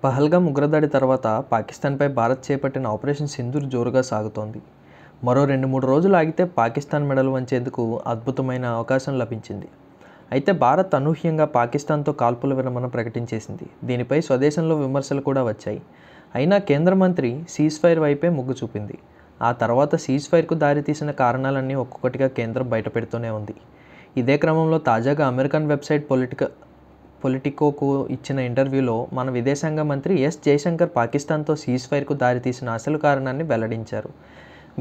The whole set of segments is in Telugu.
పహల్గామ్ ఉగ్రదాడి తర్వాత పాకిస్తాన్పై భారత్ చేపట్టిన ఆపరేషన్ సింధూర్ జోరుగా సాగుతోంది. మరో 2-3 రోజులు ఆగితే పాకిస్తాన్ మెడలు వంచేందుకు అద్భుతమైన అవకాశం లభించింది. అయితే భారత్ అనూహ్యంగా పాకిస్తాన్తో కాల్పుల విరమణ ప్రకటించేసింది. దీనిపై స్వదేశంలో విమర్శలు కూడా వచ్చాయి. అయినా కేంద్ర మంత్రి సీజ్ఫైర్ వైపే మొగ్గు చూపింది. ఆ తర్వాత సీజ్ఫైర్కు దారితీసిన కారణాలన్నీ ఒక్కొక్కటిగా కేంద్రం బయటపెడుతూనే ఉంది. ఇదే క్రమంలో తాజాగా అమెరికన్ వెబ్సైట్ పొలిటికోకు ఇచ్చిన ఇంటర్వ్యూలో మన విదేశాంగ మంత్రి ఎస్ జయశంకర్ పాకిస్తాన్తో సీజ్ఫైర్కు దారితీసిన అసలు కారణాన్ని వెల్లడించారు.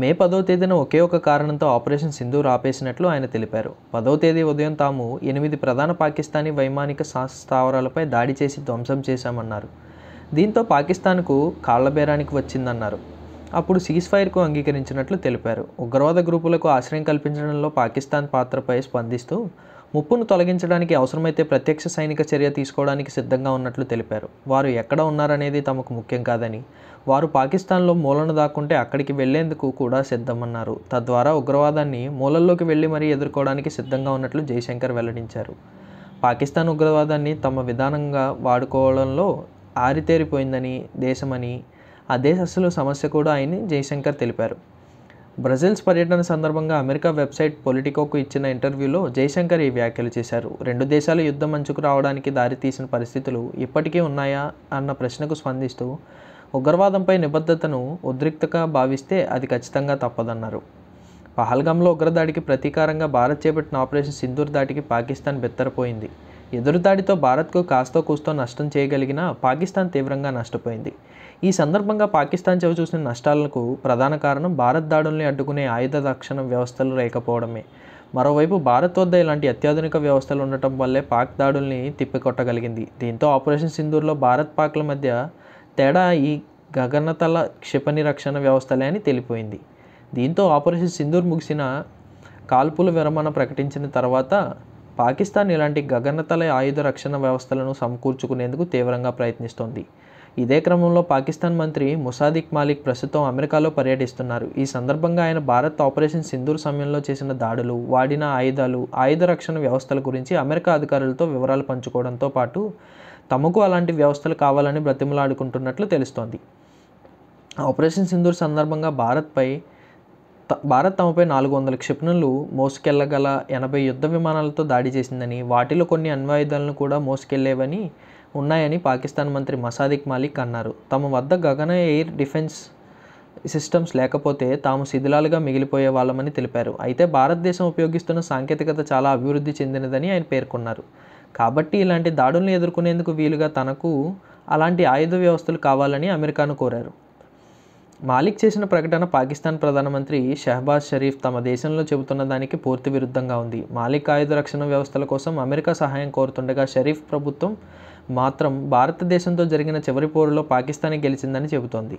మే 10వ తేదీన ఒకే ఒక కారణంతో ఆపరేషన్ సింధూర్ ఆపేసినట్లు ఆయన తెలిపారు. 10వ తేదీ ఉదయం తాము 8 ప్రధాన పాకిస్తానీ వైమానిక స్థావరాలపై దాడి చేసి ధ్వంసం చేశామన్నారు. దీంతో పాకిస్తాన్కు కాళ్లబేరానికి వచ్చిందన్నారు. అప్పుడు సీజ్ఫైర్కు అంగీకరించినట్లు తెలిపారు. ఉగ్రవాద గ్రూపులకు ఆశ్రయం కల్పించడంలో పాకిస్తాన్ పాత్రపై స్పందిస్తూ ముప్పును తొలగించడానికి అవసరమైతే ప్రత్యక్ష సైనిక చర్య తీసుకోవడానికి సిద్ధంగా ఉన్నట్లు తెలిపారు. వారు ఎక్కడ ఉన్నారనేది తమకు ముఖ్యం కాదని, వారు పాకిస్తాన్లో మూలను దాక్కుంటే అక్కడికి వెళ్లేందుకు కూడా సిద్ధమన్నారు. తద్వారా ఉగ్రవాదాన్ని మూలల్లోకి వెళ్లి మరీ ఎదుర్కోవడానికి సిద్ధంగా ఉన్నట్లు జయశంకర్ వెల్లడించారు. పాకిస్తాన్ ఉగ్రవాదాన్ని తమ విధానంగా వాడుకోవడంలో ఆరితేరిపోయిందని దేశమని, అదే అసలు సమస్య కూడా అని జయశంకర్ తెలిపారు. బ్రజిల్స్ పర్యటన సందర్భంగా అమెరికా వెబ్సైట్ పొలిటికోకు ఇచ్చిన ఇంటర్వ్యూలో జయశంకర్ ఈ వ్యాఖ్యలు చేశారు. 2 దేశాలు యుద్ధం అంచుకు రావడానికి దారితీసిన పరిస్థితులు ఇప్పటికీ ఉన్నాయా అన్న ప్రశ్నకు స్పందిస్తూ ఉగ్రవాదంపై నిబద్ధతను ఉద్రిక్తగా భావిస్తే అది ఖచ్చితంగా తప్పదన్నారు. పహల్గామ్లో ఉగ్రదాడికి ప్రతీకారంగా భారత్ చేపట్టిన ఆపరేషన్ సింధూర్ దాడికి పాకిస్తాన్ బెత్తరపోయింది. ఎదురుదాడితో భారత్కు కాస్తో కూస్తో నష్టం చేయగలిగినా పాకిస్తాన్ తీవ్రంగా నష్టపోయింది. ఈ సందర్భంగా పాకిస్తాన్ చవిచూసిన నష్టాలకు ప్రధాన కారణం భారత్ దాడుల్ని అడ్డుకునే ఆయుధ రక్షణ వ్యవస్థలు లేకపోవడమే. మరోవైపు భారత్ వద్ద ఇలాంటి అత్యాధునిక వ్యవస్థలు ఉండటం వల్లే పాక్ దాడుల్ని తిప్పికొట్టగలిగింది. దీంతో ఆపరేషన్ సింధూర్లో భారత్ పాక్ల మధ్య తేడా ఈ గగనతల క్షిపణి రక్షణ వ్యవస్థలే అని తెలిపోయింది. దీంతో ఆపరేషన్ సింధూర్ ముగిసిన కాల్పుల విరమణ ప్రకటించిన తర్వాత పాకిస్తాన్ ఇలాంటి గగనతల ఆయుధ రక్షణ వ్యవస్థలను సమకూర్చుకునేందుకు తీవ్రంగా ప్రయత్నిస్తోంది. ఇదే క్రమంలో పాకిస్తాన్ మంత్రి ముసాదిక్ మాలిక్ ప్రస్తుతం అమెరికాలో పర్యటిస్తున్నారు. ఈ సందర్భంగా ఆయన భారత్ ఆపరేషన్ సింధూర్ సమయంలో చేసిన దాడులు, వాడిన ఆయుధాలు, ఆయుధ రక్షణ వ్యవస్థల గురించి అమెరికా అధికారులతో వివరాలు పంచుకోవడంతో పాటు తమకు అలాంటి వ్యవస్థలు కావాలని బ్రతిమలాడుకుంటున్నట్లు తెలుస్తోంది. ఆపరేషన్ సింధూర్ సందర్భంగా భారత్ తమపై 400 క్షిపణులు మోసుకెళ్లగల 80 యుద్ధ విమానాలతో దాడి చేసిందని, వాటిలో కొన్ని అణ్వాయుధాలను కూడా మోసుకెళ్లేవని ఉన్నాయని పాకిస్తాన్ మంత్రి మసాదిక్ మాలిక్ అన్నారు. తమ వద్ద గగన ఎయిర్ డిఫెన్స్ సిస్టమ్స్ లేకపోతే తాము శిథిలాలుగా మిగిలిపోయే వాళ్ళమని తెలిపారు. అయితే భారతదేశం ఉపయోగిస్తున్న సాంకేతికత చాలా అభివృద్ధి చెందినదని ఆయన పేర్కొన్నారు. కాబట్టి ఇలాంటి దాడుల్ని ఎదుర్కొనేందుకు వీలుగా తనకు అలాంటి ఆయుధ వ్యవస్థలు కావాలని అమెరికాను కోరారు. మాలిక్ చేసిన ప్రకటన పాకిస్తాన్ ప్రధానమంత్రి షెహబాజ్ షరీఫ్ తమ దేశంలో చెబుతున్న దానికి పూర్తి విరుద్ధంగా ఉంది. మాలిక్ ఆయుధ రక్షణ వ్యవస్థల కోసం అమెరికా సహాయం కోరుతుండగా షరీఫ్ ప్రభుత్వం మాత్రం భారతదేశంతో జరిగిన చివరి పోరులో పాకిస్తానే గెలిచిందని చెబుతోంది.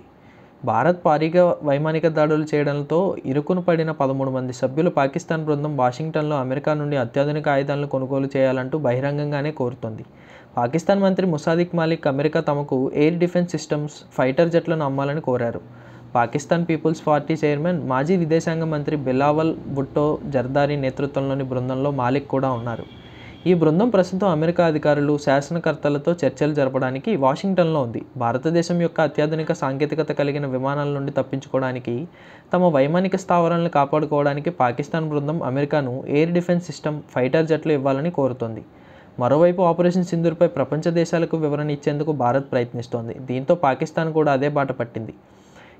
భారత్ భారీగా వైమానిక దాడులు చేయడంతో ఇరుకున పడిన 13 మంది సభ్యుల పాకిస్తాన్ బృందం వాషింగ్టన్లో అమెరికా నుండి అత్యాధునిక ఆయుధాలను కొనుగోలు చేయాలంటూ బహిరంగంగానే కోరుతోంది. పాకిస్తాన్ మంత్రి ముసాదిక్ మాలిక్ అమెరికా తమకు ఎయిర్ డిఫెన్స్ సిస్టమ్స్, ఫైటర్ జెట్లను అమ్మాలని కోరారు. పాకిస్తాన్ పీపుల్స్ పార్టీ చైర్మన్, మాజీ విదేశాంగ మంత్రి బిలావల్ భుట్టో జర్దారీ నేతృత్వంలోని బృందంలో మాలిక్ కూడా ఉన్నారు. ఈ బృందం ప్రస్తుతం అమెరికా అధికారులు, శాసనకర్తలతో చర్చలు జరపడానికి వాషింగ్టన్లో ఉంది. భారతదేశం యొక్క అత్యాధునిక సాంకేతికత కలిగిన విమానాల నుండి తప్పించుకోవడానికి, తమ వైమానిక స్థావరాలను కాపాడుకోవడానికి పాకిస్తాన్ బృందం అమెరికాను ఎయిర్ డిఫెన్స్ సిస్టమ్, ఫైటర్ జెట్లు ఇవ్వాలని కోరుతోంది. మరోవైపు ఆపరేషన్ సింధూర్పై ప్రపంచ దేశాలకు వివరణ ఇచ్చేందుకు భారత్ ప్రయత్నిస్తోంది. దీంతో పాకిస్తాన్ కూడా అదే బాట పట్టింది.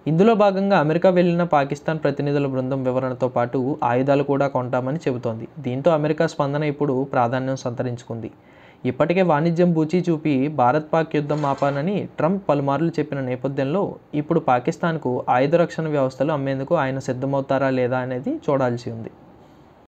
ఇందులో భాగంగా అమెరికా వెళ్లిన పాకిస్తాన్ ప్రతినిధుల బృందం వివరణతో పాటు ఆయుధాలు కూడా కొంటామని చెబుతోంది. దీంతో అమెరికా స్పందన ఇప్పుడు ప్రాధాన్యం సంతరించుకుంది. ఇప్పటికే వాణిజ్యం బూచీ చూపి భారత్ పాక్ యుద్ధం ఆపానని ట్రంప్ పలుమార్లు చెప్పిన నేపథ్యంలో ఇప్పుడు పాకిస్తాన్కు ఆయుధ రక్షణ వ్యవస్థలు అమ్మేందుకు ఆయన సిద్ధమవుతారా లేదా అనేది చూడాల్సి ఉంది.